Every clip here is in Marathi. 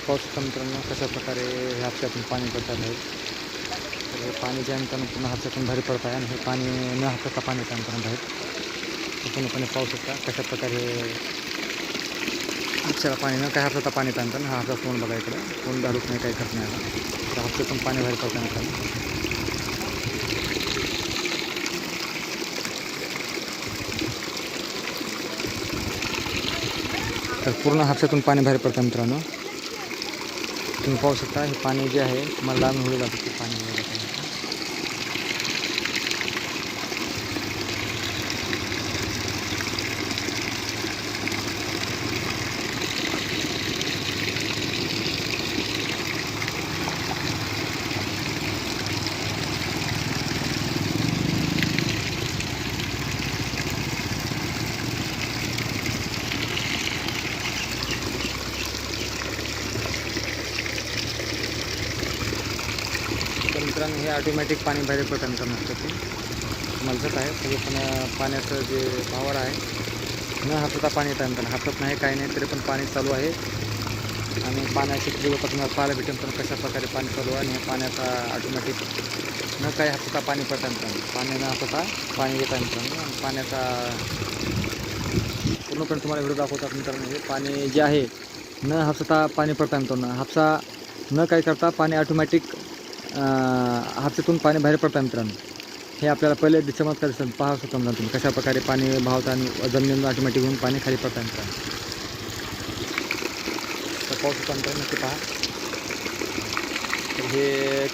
पाऊस मित्रांनो कशा प्रकारे हापशातून पाणी पडतात आहे. तर हे पाणी ज्या मित्रांनो पूर्ण हापशातून बाहेर पडत आहे आणि हे पाणी न हापशाचा पाणी येतं मित्रांनो बाहेर. पूर्णपणे पाऊस होता कशा प्रकारे हापशाला पाणी न काय हापशाचा पाणी येतं मित्रांनो. हा हापसा तोंड बघा इकडं तोंड दारूच नाही काही करत नाही आला. तर हापशातून पाणी बाहेर पडतं मित्रांनो. तर पूर्ण हापशातून पाणी बाहेर पडतं मित्रांनो. तुम्ही पाहू शकता हे पाणी जे आहे मला लांब होऊ जातं ते पाणी होऊ जातं. मित्रांनो हे ऑटोमॅटिक पाणी बाहेर पडतं मित्रांनो. तुम्हाला दिसत आहे तरी पण पाण्याचं जे पॉवर आहे न हापसा पाणी येतं मित्रांनो. हापसत नाही काही नाही तरी पण पाणी चालू आहे आणि पाण्याची तीव्रता तुम्हाला पाहायला भेटेल मित्रांनो कशा प्रकारे पाणी चालू आहे. आणि पाण्याचा ऑटोमॅटिक न काही हापसा पाणी पडतं मित्रांनो. पाणी न हापसा पाणी येतं मित्रांनो. आणि पाण्याचा पूर्णपणे तुम्हाला व्हिडिओ दाखवतात मित्रांनो. हे पाणी जे आहे न हापसा पाणी पडतं मित्रांनो. हापसा न काही करता पाणी ऑटोमॅटिक हापशातून पाणी बाहेर पडतं मित्रांनो. हे आपल्याला पहिले चमत्कार पाहू शकतो मित्रांनो तुम्ही कशा प्रकारे पाणी वाहतं आणि जमिनीतून ऑटोमॅटिक होऊन पाणी खाली पडतं मित्रांनो. तर पाहू शकतो मित्रांनो नक्की पहा. तर हे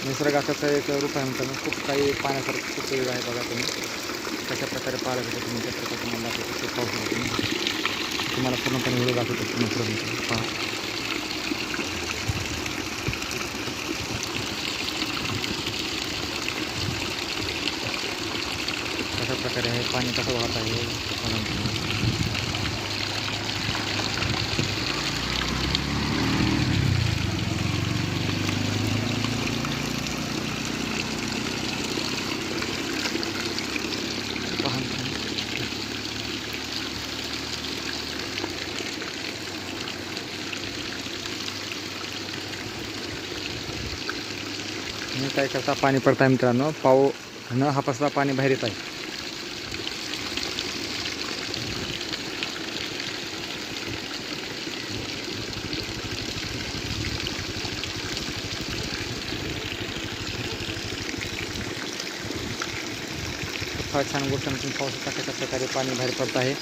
निसर्गाचं एक रूप आहे मित्रांनो. खूप काही पाण्यासारखं खूप वेळ आहे बघा तुम्ही कशा प्रकारे पाहायला भेटतं तुम्ही त्या प्रकारे तुम्हाला दाखवतो ते पाहू शकतो तुम्ही. तुम्हाला पूर्णपणे व्हिडिओ दाखवतो मित्रांनो पहा. कशा प्रकारे आहे पाणी कसं वाहत आहे मी काय करता पाणी पडतं आहे मित्रांनो. पाऊ न हापसता पाणी बाहेर येत आहे. फार छान गोष्ट तुम्ही पाहू शकता कशा प्रकारे पाणी बाहेर पडत आहे.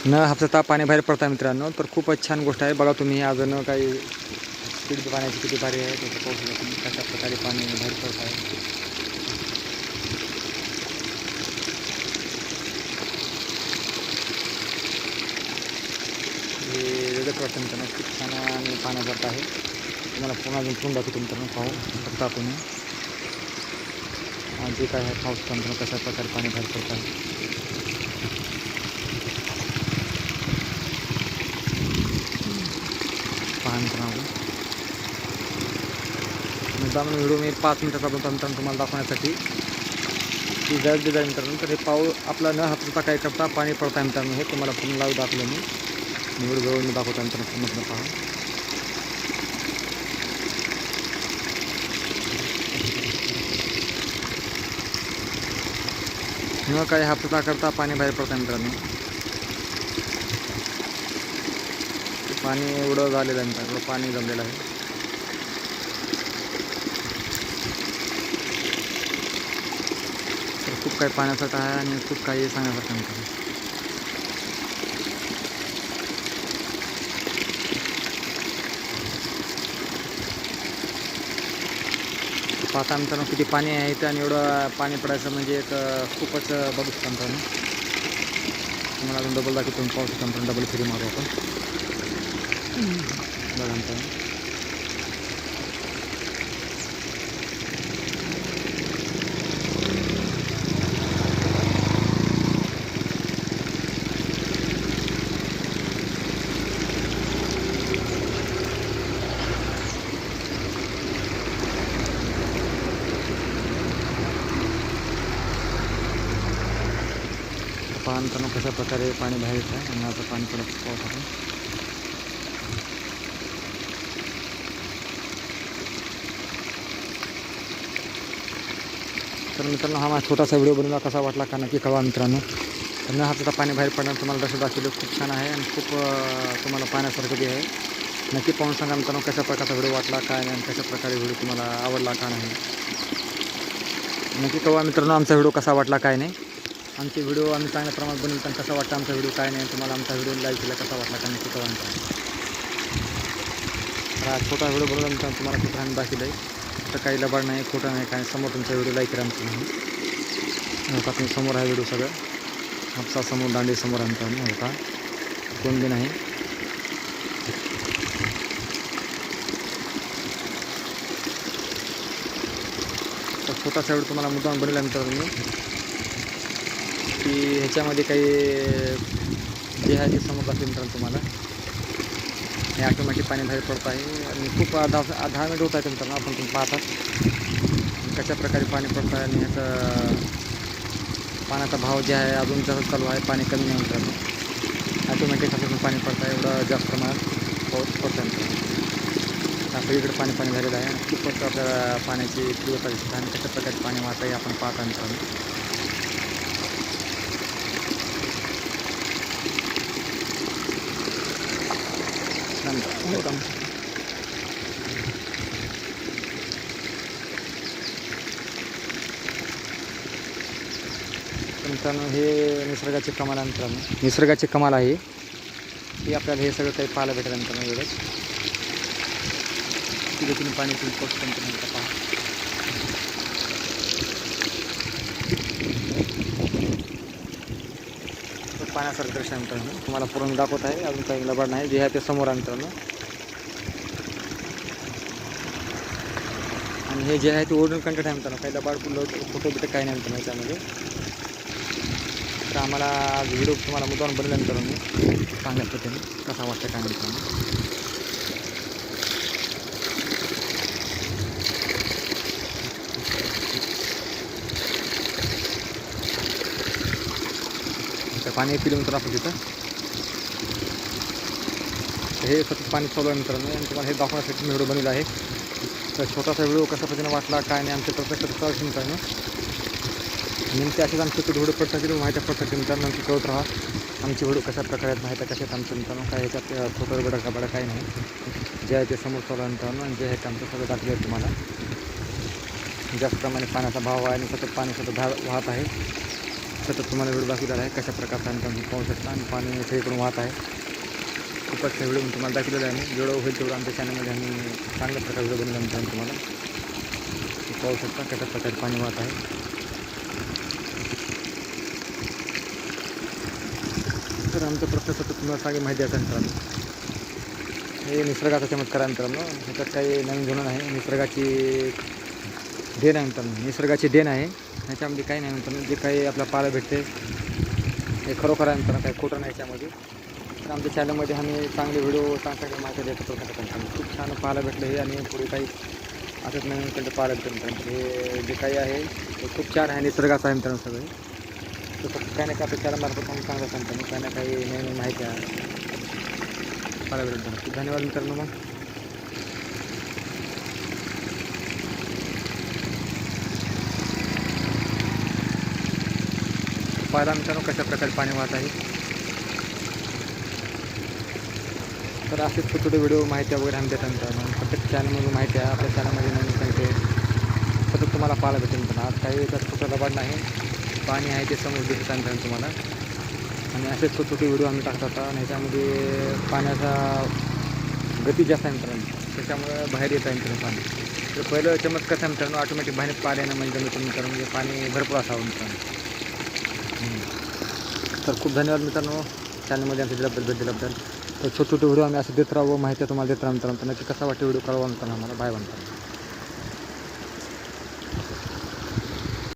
न हापसता पाणी बाहेर पडत आहे मित्रांनो. तर खूपच छान गोष्ट आहे बघा तुम्ही. अजून काही स्पीड पाण्याची किती भारी आहे त्याचं पाहू शकता तुम्ही कशा प्रकारे पाणी बाहेर पडत आहे. हे वेगळंच वाटतं मित्रांनो. खूप छान आणि पाणी पडत आहे. तुम्हाला पुन्हा अजून तोंड दाखवतो मित्रांनो पाहू शकता तुम्ही. जे काय आहे पाहू शकता मित्रांनो कशा प्रकारे पाणी बाहेर पडत आहे. पहा मित्रांनो मुद्दाम व्हिडिओ मी 5 मिनिटाचा बनवतो मित्रांनो तुम्हाला दाखवण्यासाठी की जर डिझाईन मित्रांनो. तर हे पाऊस आपला न हापसा काय करता पाणी पडत आहे मित्रांनो. हे तुम्हाला पूर्ण लावून दाखवलं मी व्हिडिओ जवळ मी दाखवतो मित्रांनो पूर्ण पहा. न काही हापसा करता पाणी बाहेर पडत आहे मित्रांनो. पाणी एवढं झालेलं आहे मित्रांनो. पाणी जमलेलं आहे. तर खूप काही पाण्यासारखं आहे आणि खूप काही सांगण्यासारखं मित्रांनो. पाहता मित्रांनो किती पाणी आहे इथं आणि एवढं पाणी पडायचं म्हणजे एक खूपच बघू शकता मित्रांनो. तुम्हाला अजून डबल दाखवतो, तुम्ही पाहू शकता. नंतर डबल फेरी मारू आपण. बघा मित्रांनो, पाहून करणं कशा प्रकारे पाणी बाहेर येत आहे आणि आता पाणी पडत पाऊस आपण. तर मित्रांनो, हा माझा छोटासा व्हिडिओ बनवला कसा वाटला का नक्की कळवा मित्रांनो. तर न हाताचा पाणी बाहेर पडणार तुम्हाला दर्शन दाखवलं, खूप छान आहे आणि खूप तुम्हाला पाहण्यासारखं बी आहे. नक्की पाहून सांगा मित्रांनो कशा प्रकारचा व्हिडिओ वाटला काय नाही आणि कशा प्रकारे व्हिडिओ तुम्हाला आवडला का नाही. नक्की कळवा मित्रांनो आमचा व्हिडिओ कसा वाटला काय नाही. आमचे व्हिडिओ आम्ही चांगल्या प्रमाणात बनवतो पण कसा वाटतं आमचा व्हिडिओ काय नाही, तुम्हाला आमचा व्हिडिओ लाईक केला कसा वाटला का नक्की कळवा मित्रांनो. तर हा छोटा व्हिडिओ बनवला मित्रांनो, तुम्हाला कुठं आम्ही दाखवलं आहे. तर काही लबाड नाही, खोटं नाही, काय समोर तुमचा व्हिडिओ लाईक करा मित्रांनो. होता तुम्ही समोर आहे व्हिडिओ सगळं, हापसा समोर दांडी समोर आहे मित्रांनो. होता कोण बी नाही. तर छोटासा व्हिडिओ तुम्हाला मुद्दाम बनवला मित्रांनो मी, की ह्याच्यामध्ये काही जे आहे ते समोर दाखवेल मित्रांनो तुम्हाला. हे ऑटोमॅटिक पाणी बाहेर पडत आहे आणि खूप 10 मिनिट होत आहे मित्रांनो. आपण तुम्ही पाहतात कशा प्रकारे पाणी पडत आहे आणि ह्याचा पाण्याचा भाव जे आहे अजून जास्त चालू आहे, पाणी कमी नाही मित्रांनो. ऑटोमॅटिक हातातून पाणी पडत आहे, एवढं जास्त प्रमाणात पाऊस पडत आहे मित्रांनो. सगळीकडे पाणी झालेलं आहे आणि खूपच आपल्याला पाण्याची तीव्रता दिसत आहे आणि कशा प्रकारे पाणी वाहत आहे आपण पाहता मित्रांनो. मित्रांनो, हे निसर्गाचे कमाल आहे मित्रांनो, निसर्गाचे कमाल आहे की आपल्याला हे सगळं काही पाहायला भेटेल मित्रांनो. वेळेस तिथे तुम्ही पाणी तुम्ही पोस्ट मित्रांनो पहा. पाण्यासारखं दृश्य आहे मित्रांनो, तुम्हाला पूर्ण दाखवत आहे. अजून काही लबाड नाही, जे आहे ते समोर आहे मित्रांनो. आणि हे जे आहे ते ओरिजिनल कंटेंट आहे मित्रांनो, काही लबाड फोटो बिटो काही नाही मित्रांनो याच्यामध्ये. तर आम्हाला आज व्हिडिओ तुम्हाला मुद्दाम बनवला मित्रांनो मी चांगल्या पद्धतीने कसा वाटतं काय मित्रांनो. पाणी पिलं मित्रांनो आपण तिथं, हे सतत पाणी चालू आहे मित्रांनो आणि तुम्हाला हे दाखवण्यासाठी मी व्हिडिओ बनवला आहे. तर छोटासा व्हिडिओ कशा पद्धतीने वाटला काय नाही आमच्या प्रत्येक चालू मित्रांनो. नेमके असेच आमचे व्हिडिओ प्रत्येक माहिती प्रत्येक मित्रांनो नक्की कळत राहा. आमचे व्हिडिओ कशा प्रकारे आहेत माहिती कशात आमच्या मित्रांनो, काय ह्याच्यात फोटो बडा का बडा काही नाही. जे आहे ते समोर चालू आहे मित्रांनो आणि जे आहे ते आमचं सगळं दाखवलं आहे तुम्हाला. जास्त प्रमाणे पाण्याचा भाव आहे आणि सतत पाणी सतत वाहत आहे. सतत तुम्हाला व्हिडिओ दाखवलेला आहे कशा प्रकारचा आणि तुम्ही पाहू शकता आणि पाणी सगळीकडून वाहत आहे. खूपच व्हिडिओ तुम्हाला दाखवलेला आहे मी, जेवढं होईल तेवढं आमच्या चॅनलमध्ये आम्ही चांगल्या प्रकारे व्हिडिओ बनवला मित्रांनो. तुम्हाला पाहू शकता कशा प्रकारे पाणी वाहत आहे. तर आमचं प्रत्येक सतत तुम्हाला चांगली माहिती असेल मित्रांनो. हे निसर्गाचा चमत्कार आहे मित्रांनो, ह्याच्यात काही नवीन जुनं नाही. निसर्गाची देण आहे मित्रांनो, निसर्गाची देण आहे. ह्याच्यामध्ये काही नाही मित्रांनो, जे काही आपल्याला पाहायला भेटते हे खरोखर आहे मित्रांनो, काही खोटं नाही याच्यामध्ये. तर आमच्या चॅनलमध्ये आम्ही चांगले व्हिडिओ चांगली माहिती देतो मित्रांनो. खूप छान पाहायला भेटलं हे आणि पुढे काही असंच नवीन कंटेंट पाहायला भेटतं मित्रांनो. हे जे काही आहे ते खूप छान आहे, निसर्गाचं आहे मित्रांनो सगळे. तर फक्त काही नाही का आपल्या चॅनलमार्फत आम्ही चांगलं सांगतो, काही ना काही नवीन माहिती आहे पाहायला भेटतं. खूप धन्यवाद मित्रांनो. मग पाहिला मित्रांनो कशा प्रकारे पाणी वाहत आहे. तर असेच छोटे छोटे व्हिडिओ माहिती वगैरे आम्ही देतात मित्रांनो. प्रत्येक चॅनलमधून माहिती आहे आपल्या चॅनलमध्ये नवीन सांगते सतत तुम्हाला पाहायला भेटेल मित्रांनो. आज काही त्यात छोटा लबाड नाही, पाणी आहे ते समोर दिसत आहे मित्रांनो तुम्हाला. आणि असेच छोटे छोटे व्हिडिओ आम्ही टाकतात आणि ह्याच्यामध्ये पाण्याचा गती जास्त आहे मित्रांनो, त्याच्यामुळे बाहेर येत आहे मित्रांनो पाणी. तर पहिलं चमत्कार आहे मित्रांनो, ऑटोमॅटिक बाहेर पाणी येणं म्हणजे मित्रांनो म्हणजे पाणी भरपूर असावं मित्रांनो. तर खूप धन्यवाद मित्रांनो चॅनलमध्ये आमच्या दिल्याबद्दल भेट दिल्याबद्दल. तर छोटे छोटे व्हिडिओ आम्ही असं देत राहू, माहिती तुम्हाला देत राहू मित्रांनो. तर नक्की कसा वाटते व्हिडिओ कळवा मित्रांनो आम्हाला. बाय म्हणतो.